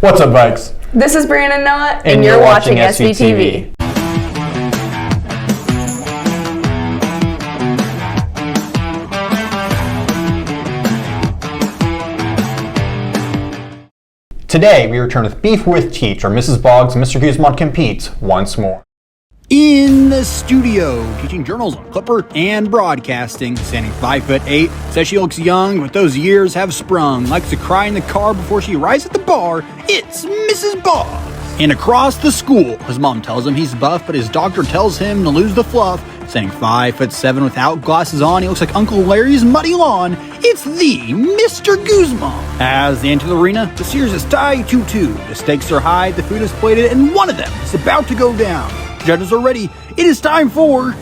What's up, Vikes? This is Brianne and Noah, and you're watching SVTV. Today, we return with Beef with Teach, where Mrs. Boggs and Mr. Guzman compete once more. In the studio, teaching journals on Clipper and broadcasting, standing 5'8", says she looks young, but those years have sprung. Likes to cry in the car before she arrives at the bar. It's Mrs. Boggs. And across the school, his mom tells him he's buff, but his doctor tells him to lose the fluff. Standing 5'7" without glasses on, he looks like Uncle Larry's muddy lawn. It's the Mr. Guzman. As they enter the arena, the Sears is tied 2-2. The stakes are high, the food is plated, and one of them is about to go down. Judges are ready. It is time for...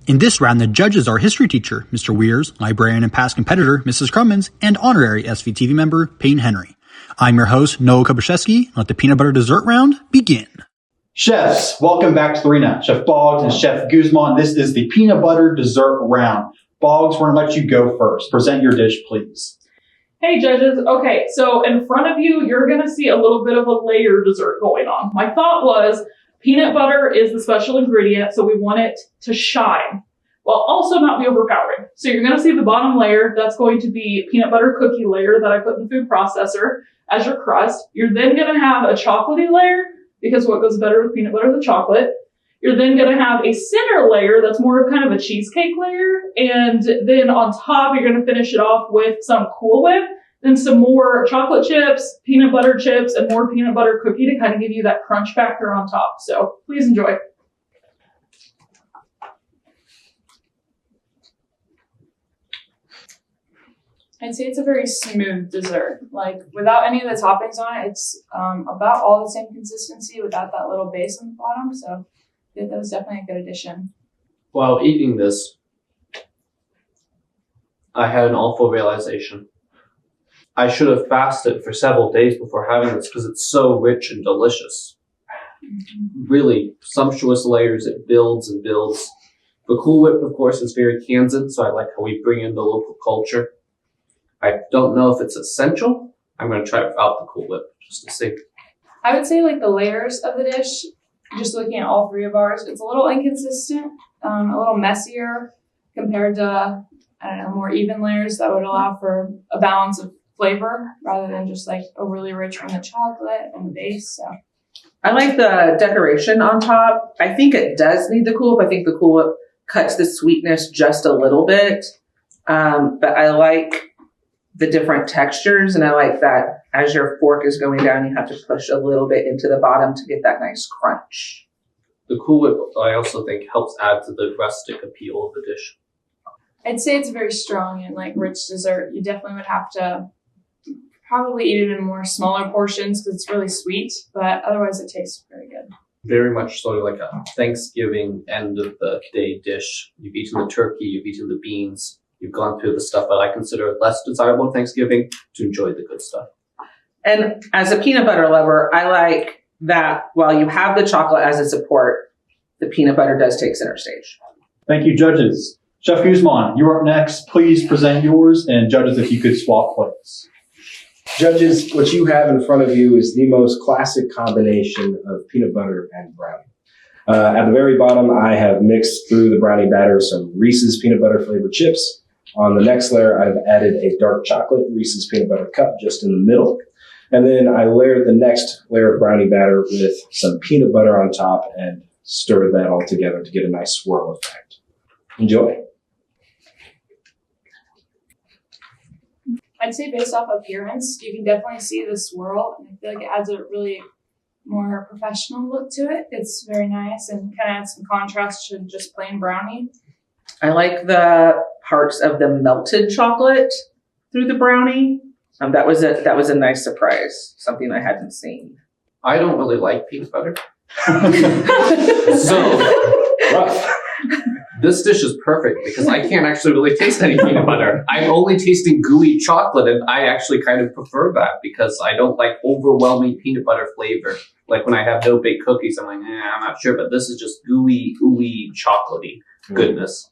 In this round, the judges are history teacher, Mr. Weirs, librarian and past competitor, Mrs. Crummins, and honorary SVTV member, Payne Henry. I'm your host, Noah Kobuszewski. Let the peanut butter dessert round begin. Chefs, welcome back to the arena. Chef Boggs and Chef Guzman. This is the peanut butter dessert round. Boggs, we're going to let you go first. Present your dish, please. Hey judges, okay, so in front of you, you're gonna see a little bit of a layer dessert going on. My thought was peanut butter is the special ingredient, so we want it to shine, while also not be overpowering. So you're gonna see the bottom layer, that's going to be peanut butter cookie layer that I put in the food processor as your crust. You're then gonna have a chocolatey layer, because what goes better with peanut butter than chocolate. You're then going to have a center layer that's more of kind of a cheesecake layer. And then on top, you're going to finish it off with some Cool Whip, then some more chocolate chips, peanut butter chips, and more peanut butter cookie to kind of give you that crunch factor on top. So please enjoy. I'd say it's a very smooth dessert. Like without any of the toppings on it, it's about all the same consistency without that little base on the bottom. So yeah, that was definitely a good addition. While eating this, I had an awful realization. I should have fasted for several days before having this because it's so rich and delicious. Mm-hmm. Really sumptuous layers. It builds and builds. The Cool Whip, of course, is very Kansan, so I like how we bring in the local culture. I don't know if it's essential. I'm going to try it without the Cool Whip just to see. I would say like the layers of the dish, just looking at all three of ours, it's a little inconsistent, a little messier compared to, I don't know, more even layers that would allow for a balance of flavor rather than just like overly rich from the chocolate and the base. So I like the decoration on top. I think it does need the Cool Whip. I think the Cool Whip cuts the sweetness just a little bit. But I like the different textures, and I like that as your fork is going down, you have to push a little bit into the bottom to get that nice crunch. The Cool Whip, I also think, helps add to the rustic appeal of the dish. I'd say it's very strong and like rich dessert. You definitely would have to probably eat it in more smaller portions because it's really sweet, but otherwise it tastes very good. Very much sort of like a Thanksgiving end of the day dish. You've eaten the turkey, you've eaten the beans, you've gone through the stuff that I consider less desirable at Thanksgiving to enjoy the good stuff. And as a peanut butter lover, I like that while you have the chocolate as a support, the peanut butter does take center stage. Thank you, judges. Chef Guzman, you're up next. Please present yours, and judges, if you could swap plates. Judges, what you have in front of you is the most classic combination of peanut butter and brownie. At the very bottom, I have mixed through the brownie batter some Reese's peanut butter flavored chips. On the next layer, I've added a dark chocolate Reese's peanut butter cup just in the middle. And then I layered the next layer of brownie batter with some peanut butter on top and stirred that all together to get a nice swirl effect. Enjoy. I'd say based off appearance, you can definitely see the swirl, and I feel like it adds a really more professional look to it. It's very nice and kind of adds some contrast to just plain brownie. I like the parts of the melted chocolate through the brownie. That was a nice surprise, something I hadn't seen. I don't really like peanut butter. So, rough. This dish is perfect because I can't actually really taste any peanut butter. I'm only tasting gooey chocolate, and I actually kind of prefer that because I don't like overwhelming peanut butter flavor. Like when I have no-bake cookies, I'm like, I'm not sure, but this is just gooey, ooey, chocolatey goodness.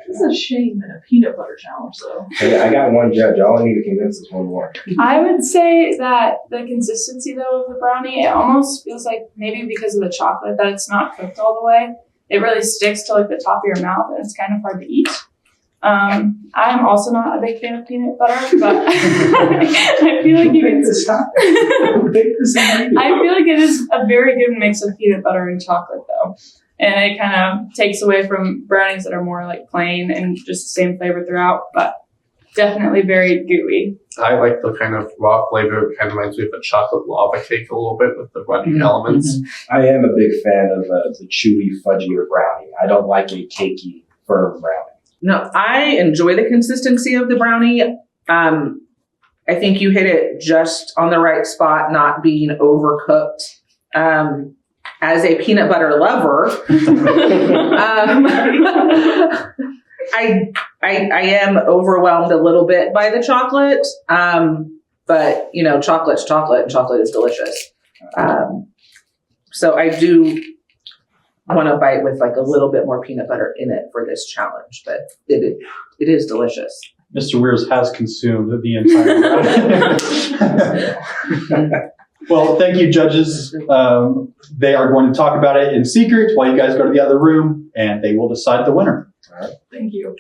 It's a shame in a peanut butter challenge, though. Hey, I got one judge. All I need to convince is one more. I would say that the consistency though of the brownie, it almost feels like maybe because of the chocolate that it's not cooked all the way. It really sticks to like the top of your mouth and it's kind of hard to eat. I'm also not a big fan of peanut butter, but I feel like you can stop. I feel like it is a very good mix of peanut butter and chocolate though. And it kind of takes away from brownies that are more like plain and just the same flavor throughout, but definitely very gooey. I like the kind of raw flavor. It kind of reminds me of a chocolate lava cake a little bit with the runny elements. I am a big fan of the chewy, fudgier brownie. I don't like a cakey, firm brownie. No, I enjoy the consistency of the brownie. I think you hit it just on the right spot, not being overcooked. As a peanut butter lover, I am overwhelmed a little bit by the chocolate. But you know, chocolate's chocolate and chocolate is delicious. So I do want to bite with like a little bit more peanut butter in it for this challenge, but it is delicious. Mr. Weirs has consumed the entire brownie. Well, thank you, judges. They are going to talk about it in secret while you guys go to the other room, and they will decide the winner. All right. Thank you.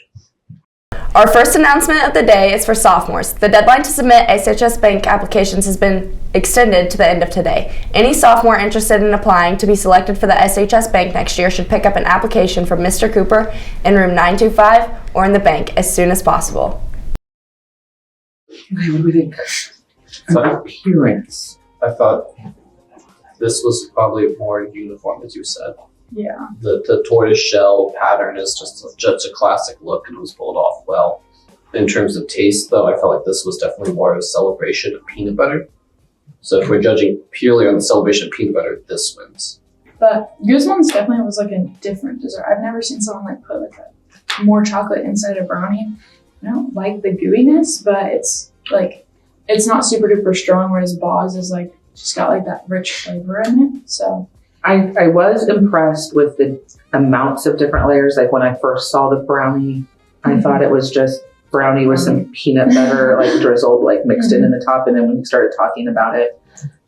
Our first announcement of the day is for sophomores. The deadline to submit SHS Bank applications has been extended to the end of today. Any sophomore interested in applying to be selected for the SHS Bank next year should pick up an application from Mr. Cooper in room 925 or in the bank as soon as possible. Okay, what do we think? So Appearance. I thought this was probably more uniform, as you said. Yeah. The tortoise shell pattern is just a classic look and it was pulled off well. In terms of taste, though, I felt like this was definitely more of a celebration of peanut butter. So if we're judging purely on the celebration of peanut butter, this wins. But Guzman's definitely was like a different dessert. I've never seen someone like put like more chocolate inside a brownie. I don't like the gooiness, but it's like, it's not super duper strong, whereas Boggs is like, just got like that rich flavor in it. So I was impressed with the amounts of different layers. Like when I first saw the brownie, I thought it was just brownie with some peanut butter like drizzled, like mixed in the top. And then when you started talking about it,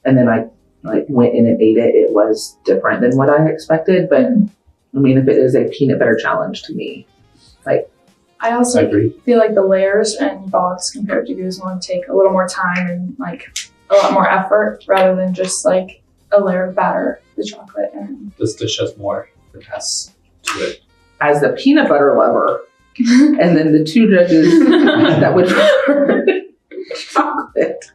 and then I like went in and ate it, it was different than what I expected. But I mean, if it is a peanut butter challenge to me, like I also I agree. feel like the layers and Boggs compared to Guzman take a little more time and like a lot more effort rather than just like a layer of batter, the chocolate. And This dish has more finesse to it. as the peanut butter lover, and then the two judges that would prefer chocolate,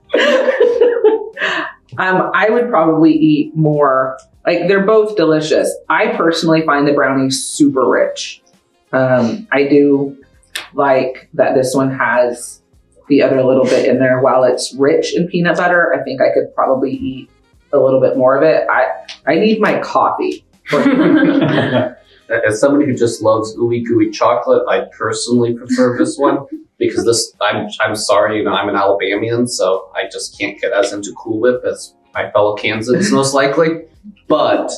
I would probably eat more. Like they're both delicious. I personally find the brownie super rich. I do like that this one has the other little bit in there. While it's rich in peanut butter, I think I could probably eat a little bit more of it. I need my coffee. As somebody who just loves ooey gooey chocolate, I personally prefer this one because this. I'm sorry, I'm an Alabamian, so I just can't get as into Cool Whip as my fellow Kansans most likely. But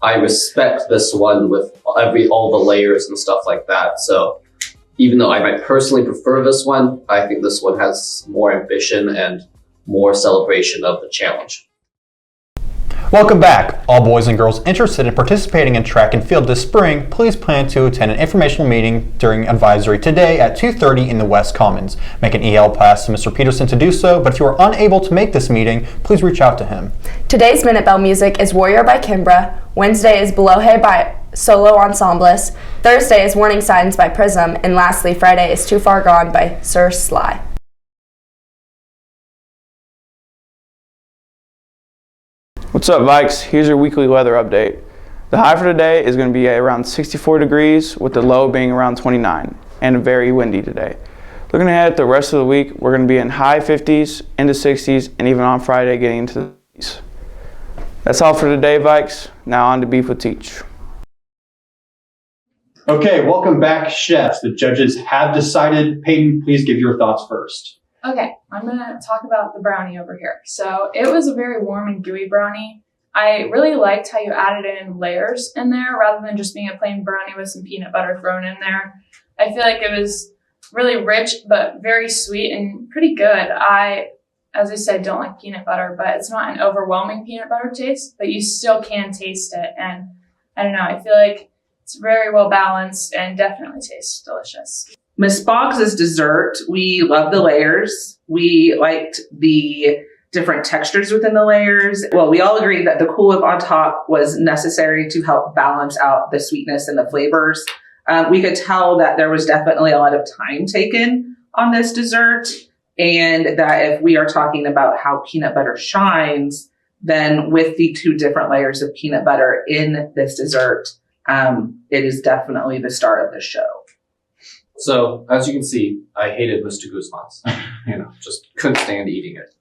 I respect this one with all the layers and stuff like that. So even though I might personally prefer this one, I think this one has more ambition and more celebration of the challenge. Welcome back. All boys and girls interested in participating in track and field this spring, please plan to attend an informational meeting during advisory today at 2:30 in the West Commons. Make an EL pass to Mr. Peterson to do so, but if you are unable to make this meeting, please reach out to him. Today's Minute Bell music is Warrior by Kimbra. Wednesday is Below Hay by Solo Ensembles. Thursday is Warning Signs by Prism. And lastly, Friday is Too Far Gone by Sir Sly. What's up, Vikes? Here's your weekly weather update. The high for today is going to be around 64 degrees with the low being around 29 and very windy today. Looking ahead at the rest of the week, we're going to be in high 50s, into 60s, and even on Friday getting into the 80s. That's all for today, Vikes. Now on to Beef with Teach. Okay, welcome back, chefs. The judges have decided. Peyton, please give your thoughts first. okay, I'm gonna talk about the brownie over here. So it was a very warm and gooey brownie. I really liked how you added in layers in there rather than just being a plain brownie with some peanut butter thrown in there. I feel like it was really rich, but very sweet and pretty good. As I said, don't like peanut butter, but it's not an overwhelming peanut butter taste, but you still can taste it. And I don't know, I feel like it's very well balanced and definitely tastes delicious. Miss Boggs' dessert, we love the layers. We liked the different textures within the layers. Well, we all agreed that the Cool Whip on top was necessary to help balance out the sweetness and the flavors. We could tell that there was definitely a lot of time taken on this dessert, and that if we are talking about how peanut butter shines, then with the 2 different layers of peanut butter in this dessert, it is definitely the start of the show. So, as you can see, I hated Mr. Guzman's. Just couldn't stand eating it.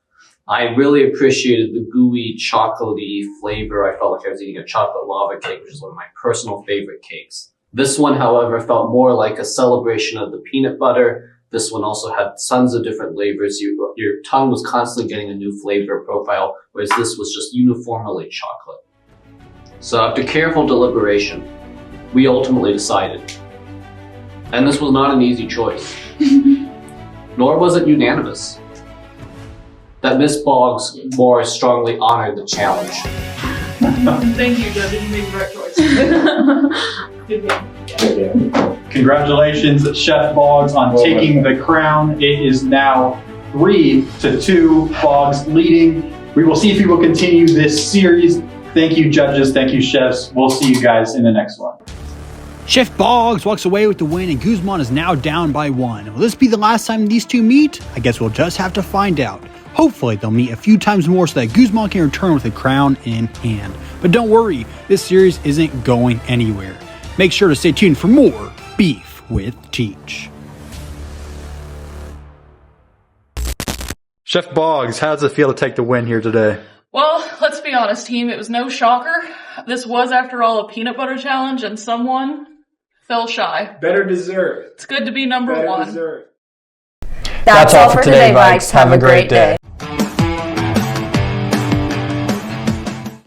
I really appreciated the gooey, chocolatey flavor. I felt like I was eating a chocolate lava cake, which is one of my personal favorite cakes. This one, however, felt more like a celebration of the peanut butter. This one also had tons of different flavors. Your tongue was constantly getting a new flavor profile, whereas this was just uniformly chocolate. So after careful deliberation, we ultimately decided, and this was not an easy choice, nor was it unanimous, that Miss Boggs more strongly honored the challenge. Thank you, judges. You made the right choice. Good game. Congratulations, Chef Boggs, on taking the crown. It is now 3-2, Boggs leading. We will see if he will continue this series. Thank you, judges. Thank you, chefs. We'll see you guys in the next one. Chef Boggs walks away with the win, and Guzman is now down by 1. Will this be the last time these two meet? I guess we'll just have to find out. Hopefully they'll meet a few times more so that Guzman can return with a crown in hand. But don't worry, this series isn't going anywhere. Make sure to stay tuned for more Beef with Teach. Chef Boggs, how does it feel to take the win here today? Well, let's be honest, team. It was no shocker. This was, after all, a peanut butter challenge, and someone fell shy. Better dessert. It's good to be number Better 1. dessert. That's all for today, Vikes. Have a great day.